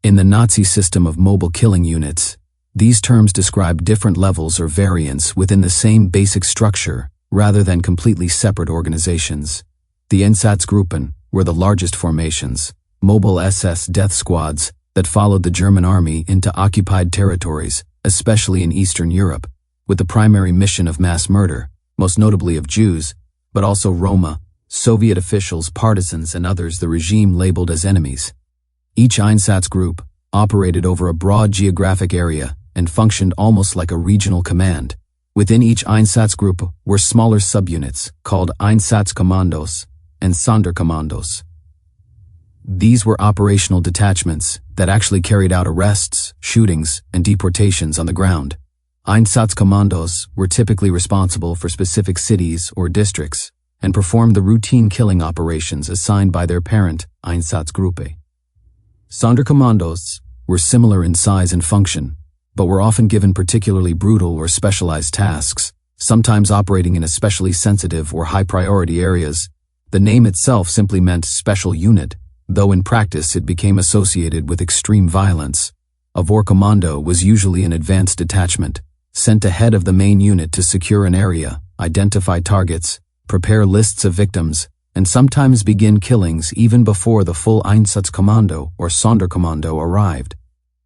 In the Nazi system of mobile killing units, these terms describe different levels or variants within the same basic structure rather than completely separate organizations. The Einsatzgruppen were the largest formations, mobile SS death squads that followed the German army into occupied territories, especially in Eastern Europe, with the primary mission of mass murder, most notably of Jews, but also Roma, Soviet officials, partisans, and others the regime labeled as enemies. Each Einsatzgruppe operated over a broad geographic area and functioned almost like a regional command. Within each Einsatzgruppe were smaller subunits called Einsatzkommandos and Sonderkommandos. These were operational detachments that actually carried out arrests, shootings, and deportations on the ground. Einsatzkommandos were typically responsible for specific cities or districts and performed the routine killing operations assigned by their parent, Einsatzgruppe. Sonderkommandos were similar in size and function, but were often given particularly brutal or specialized tasks, sometimes operating in especially sensitive or high-priority areas. The name itself simply meant special unit, though in practice it became associated with extreme violence. A Vorkommando was usually an advanced detachment, sent ahead of the main unit to secure an area, identify targets, prepare lists of victims, and sometimes begin killings even before the full Einsatzkommando or Sonderkommando arrived.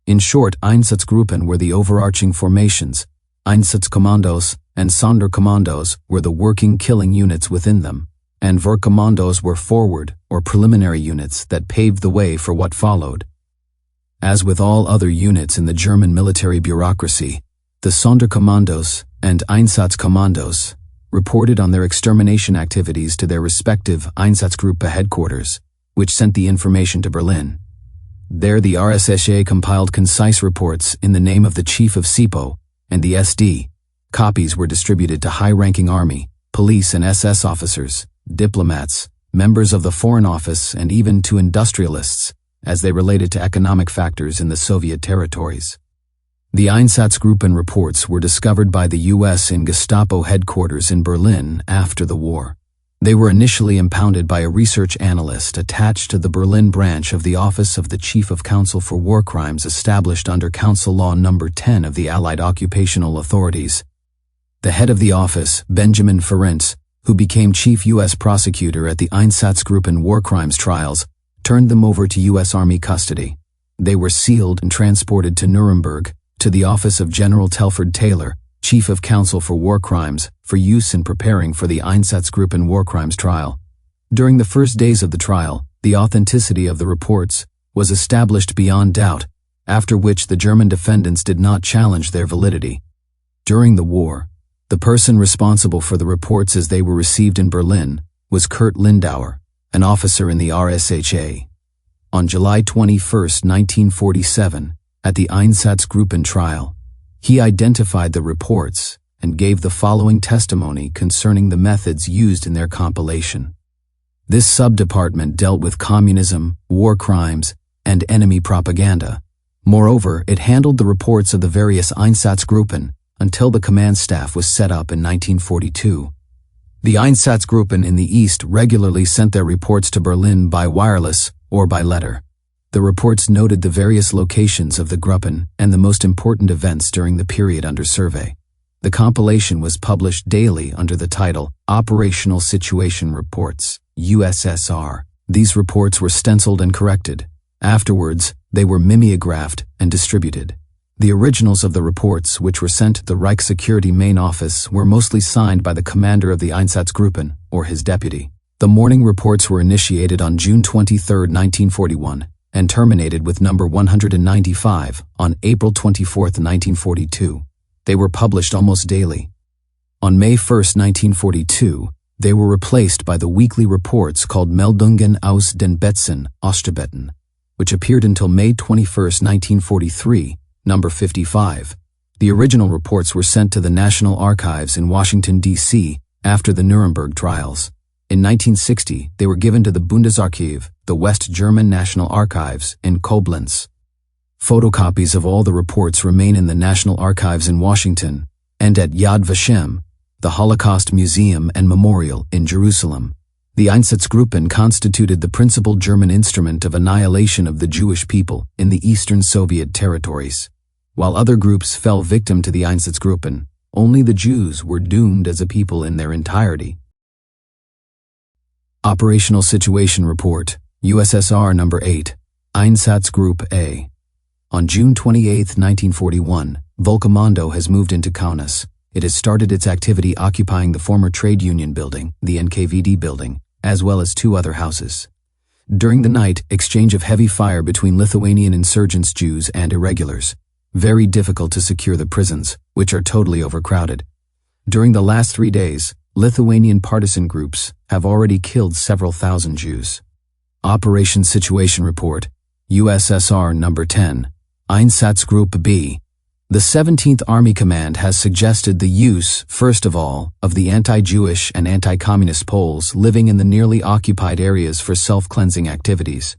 In short, Einsatzgruppen were the overarching formations, Einsatzkommandos and Sonderkommandos were the working killing units within them, and Vorkommandos were forward or preliminary units that paved the way for what followed. As with all other units in the German military bureaucracy, the Sonderkommandos and Einsatzkommandos reported on their extermination activities to their respective Einsatzgruppe headquarters, which sent the information to Berlin. There the RSSA compiled concise reports in the name of the chief of SIPO and the SD. Copies were distributed to high-ranking army, police and SS officers, diplomats, members of the Foreign Office, and even to industrialists, as they related to economic factors in the Soviet territories. The Einsatzgruppen reports were discovered by the US in Gestapo headquarters in Berlin after the war. They were initially impounded by a research analyst attached to the Berlin branch of the Office of the Chief of Counsel for War Crimes established under Council Law No. 10 of the Allied Occupational Authorities. The head of the office, Benjamin Ferencz, who became chief U.S. prosecutor at the Einsatzgruppen war crimes trials, turned them over to U.S. Army custody. They were sealed and transported to Nuremberg, to the office of General Telford Taylor, Chief of Counsel for War Crimes, for use in preparing for the Einsatzgruppen war crimes trial. During the first days of the trial, the authenticity of the reports was established beyond doubt, after which the German defendants did not challenge their validity. During the war, the person responsible for the reports as they were received in Berlin was Kurt Lindauer, an officer in the RSHA. On July 21, 1947, at the Einsatzgruppen trial, he identified the reports and gave the following testimony concerning the methods used in their compilation. This subdepartment dealt with communism, war crimes, and enemy propaganda. Moreover, it handled the reports of the various Einsatzgruppen until the command staff was set up in 1942. The Einsatzgruppen in the East regularly sent their reports to Berlin by wireless or by letter. The reports noted the various locations of the Gruppen and the most important events during the period under survey. The compilation was published daily under the title Operational Situation Reports, USSR. These reports were stenciled and corrected. Afterwards, they were mimeographed and distributed. The originals of the reports, which were sent to the Reich Security Main Office, were mostly signed by the commander of the Einsatzgruppen or his deputy. The morning reports were initiated on June 23, 1941, and terminated with number 195 on April 24, 1942. They were published almost daily. On May 1, 1942, they were replaced by the weekly reports called Meldungen aus den Betzen, Ostgebeten, which appeared until May 21, 1943, number 55. The original reports were sent to the National Archives in Washington, D.C. after the Nuremberg trials. In 1960, they were given to the Bundesarchiv, the West German National Archives, in Koblenz. Photocopies of all the reports remain in the National Archives in Washington and at Yad Vashem, the Holocaust Museum and Memorial in Jerusalem. The Einsatzgruppen constituted the principal German instrument of annihilation of the Jewish people in the Eastern Soviet territories. While other groups fell victim to the Einsatzgruppen, only the Jews were doomed as a people in their entirety. Operational Situation Report, USSR No. 8, Einsatzgruppe A. On June 28, 1941, Volkommando has moved into Kaunas. It has started its activity occupying the former trade union building, the NKVD building, as well as 2 other houses. During the night, exchange of heavy fire between Lithuanian insurgents, Jews, and irregulars. Very difficult to secure the prisons, which are totally overcrowded. During the last 3 days, Lithuanian partisan groups have already killed several thousand Jews. Operation Situation Report, USSR No. 10, Einsatzgruppe B. The 17th Army Command has suggested the use, first of all, of the anti-Jewish and anti-communist Poles living in the nearly occupied areas for self-cleansing activities.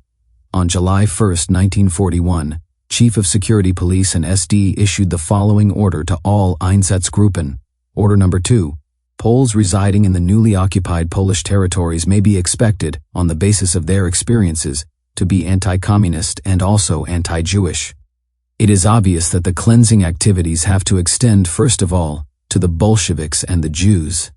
On July 1, 1941, Chief of Security Police and SD issued the following order to all Einsatzgruppen. Order No. 2. Poles residing in the newly occupied Polish territories may be expected, on the basis of their experiences, to be anti-communist and also anti-Jewish. It is obvious that the cleansing activities have to extend, first of all, to the Bolsheviks and the Jews.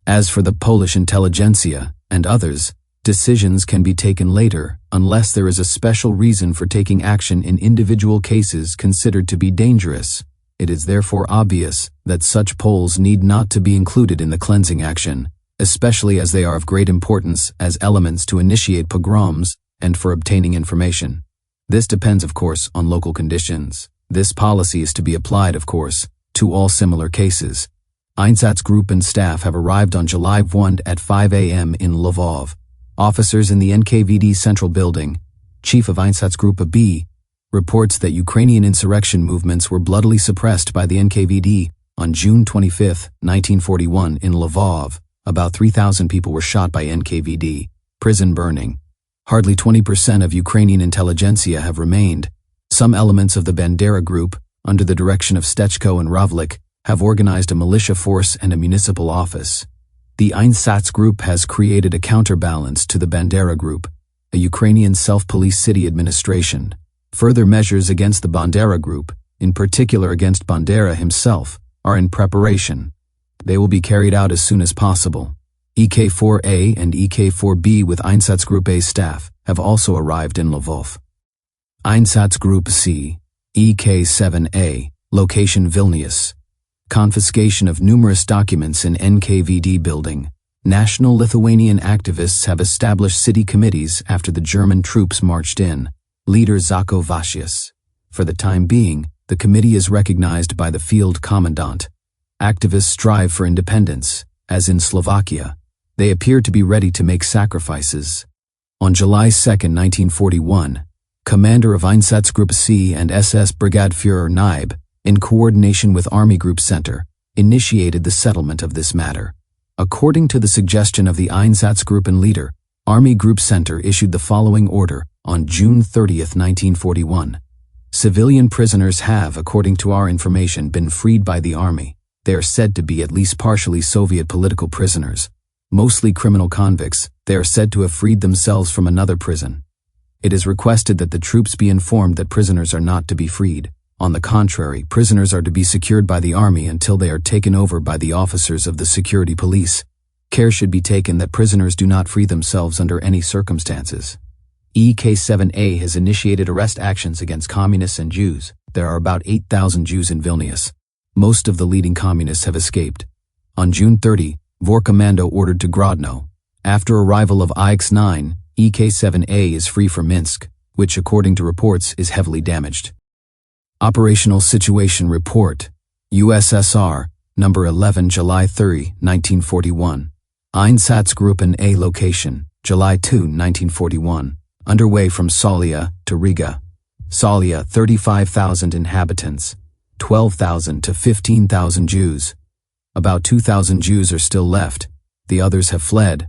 As for the Polish intelligentsia and others, decisions can be taken later unless there is a special reason for taking action in individual cases considered to be dangerous. It is therefore obvious that such Poles need not to be included in the cleansing action, especially as they are of great importance as elements to initiate pogroms and for obtaining information. This depends, of course, on local conditions. This policy is to be applied, of course, to all similar cases. Einsatzgruppen staff have arrived on July 1 at 5 a.m. in Lvov. Officers in the NKVD Central Building, Chief of Einsatzgruppe B, reports that Ukrainian insurrection movements were bloodily suppressed by the NKVD on June 25, 1941 in Lvov. About 3,000 people were shot by NKVD. Prison burning. Hardly 20% of Ukrainian intelligentsia have remained. Some elements of the Bandera Group, under the direction of Stechko and Ravlik, have organized a militia force and a municipal office. The Einsatzgruppe has created a counterbalance to the Bandera Group, a Ukrainian self-police city administration. Further measures against the Bandera Group, in particular against Bandera himself, are in preparation. They will be carried out as soon as possible. EK4A and EK4B with Einsatzgruppe A staff have also arrived in Lvov. Einsatzgruppe C, EK7A, location Vilnius. Confiscation of numerous documents in NKVD building. National Lithuanian activists have established city committees after the German troops marched in. Leader Zako Vasius. For the time being, the committee is recognized by the field commandant. Activists strive for independence, as in Slovakia. They appear to be ready to make sacrifices. On July 2, 1941, commander of Einsatzgruppe C and SS Brigadeführer Naib, in coordination with Army Group Center, initiated the settlement of this matter. According to the suggestion of the Einsatzgruppen leader, Army Group Center issued the following order on June 30, 1941. Civilian prisoners have, according to our information, been freed by the army. They are said to be at least partially Soviet political prisoners. Mostly criminal convicts, they are said to have freed themselves from another prison. It is requested that the troops be informed that prisoners are not to be freed. On the contrary, prisoners are to be secured by the army until they are taken over by the officers of the security police. Care should be taken that prisoners do not free themselves under any circumstances. EK7A has initiated arrest actions against communists and Jews. There are about 8,000 Jews in Vilnius. Most of the leading communists have escaped. On June 30, Volkommando ordered to Grodno. After arrival of IX-9, EK7A is free for Minsk, which according to reports is heavily damaged. Operational Situation Report, USSR, No. 11 July 3, 1941. Einsatzgruppen A location, July 2, 1941. Underway from Salia to Riga. Salia, 35,000 inhabitants, 12,000 to 15,000 Jews. About 2,000 Jews are still left. The others have fled.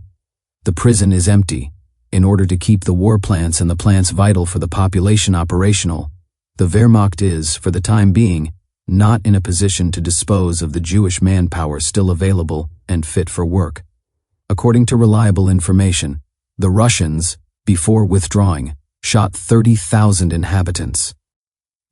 The prison is empty. In order to keep the war plants and the plants vital for the population operational, the Wehrmacht is, for the time being, not in a position to dispose of the Jewish manpower still available and fit for work. According to reliable information, the Russians, before withdrawing, shot 30,000 inhabitants.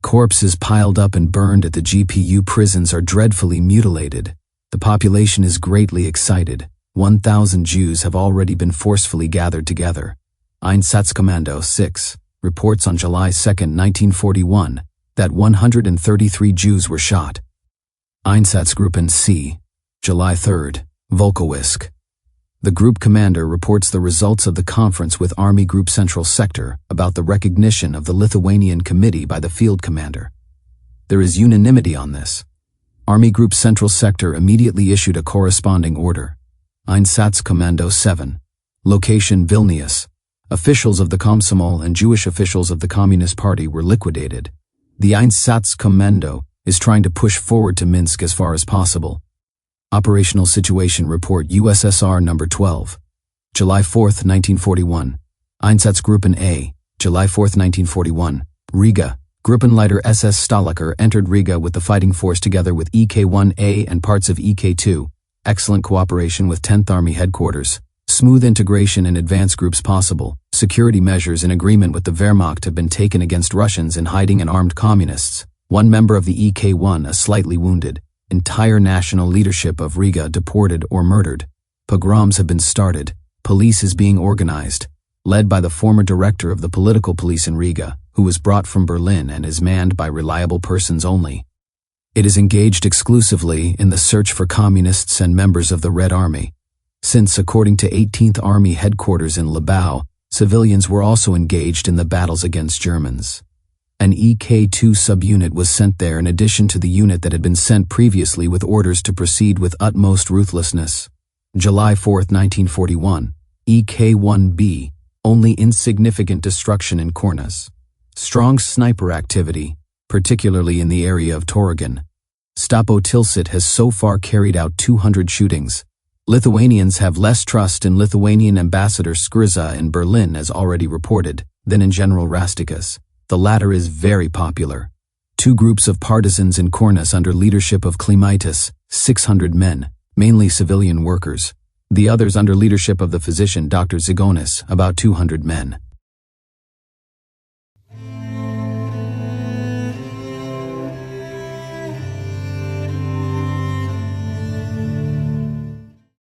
Corpses piled up and burned at the GPU prisons are dreadfully mutilated. The population is greatly excited. 1,000 Jews have already been forcefully gathered together. Einsatzkommando 6 reports on July 2, 1941, that 133 Jews were shot. Einsatzgruppen C, July 3, Volkowisk. The group commander reports the results of the conference with Army Group Central Sector about the recognition of the Lithuanian Committee by the field commander. There is unanimity on this. Army Group Central Sector immediately issued a corresponding order. Einsatzkommando 7. Location Vilnius. Officials of the Komsomol and Jewish officials of the Communist Party were liquidated. The Einsatzkommando is trying to push forward to Minsk as far as possible. Operational Situation Report USSR No. 12. July 4, 1941. Einsatzgruppen A, July 4, 1941. Riga. Gruppenleiter SS Stalaker entered Riga with the fighting force together with EK-1A and parts of EK-2. Excellent cooperation with 10th Army Headquarters. Smooth integration in advance groups possible. Security measures in agreement with the Wehrmacht have been taken against Russians in hiding and armed communists. One member of the EK-1 is slightly wounded. Entire national leadership of Riga deported or murdered. Pogroms have been started. Police is being organized, led by the former director of the political police in Riga, who was brought from Berlin and is manned by reliable persons only. It is engaged exclusively in the search for communists and members of the Red Army. Since, according to 18th Army Headquarters in Lebau, civilians were also engaged in the battles against Germans. An EK-2 subunit was sent there in addition to the unit that had been sent previously with orders to proceed with utmost ruthlessness. July 4, 1941. EK-1B. Only insignificant destruction in Kornas. Strong sniper activity, particularly in the area of Torregan. Stapo Tilsit has so far carried out 200 shootings. Lithuanians have less trust in Lithuanian ambassador Skriza in Berlin, as already reported, than in General Rastikas. The latter is very popular. Two groups of partisans in Kornas under leadership of Klimaitis, 600 men, mainly civilian workers. The others under leadership of the physician Dr. Zigonis, about 200 men.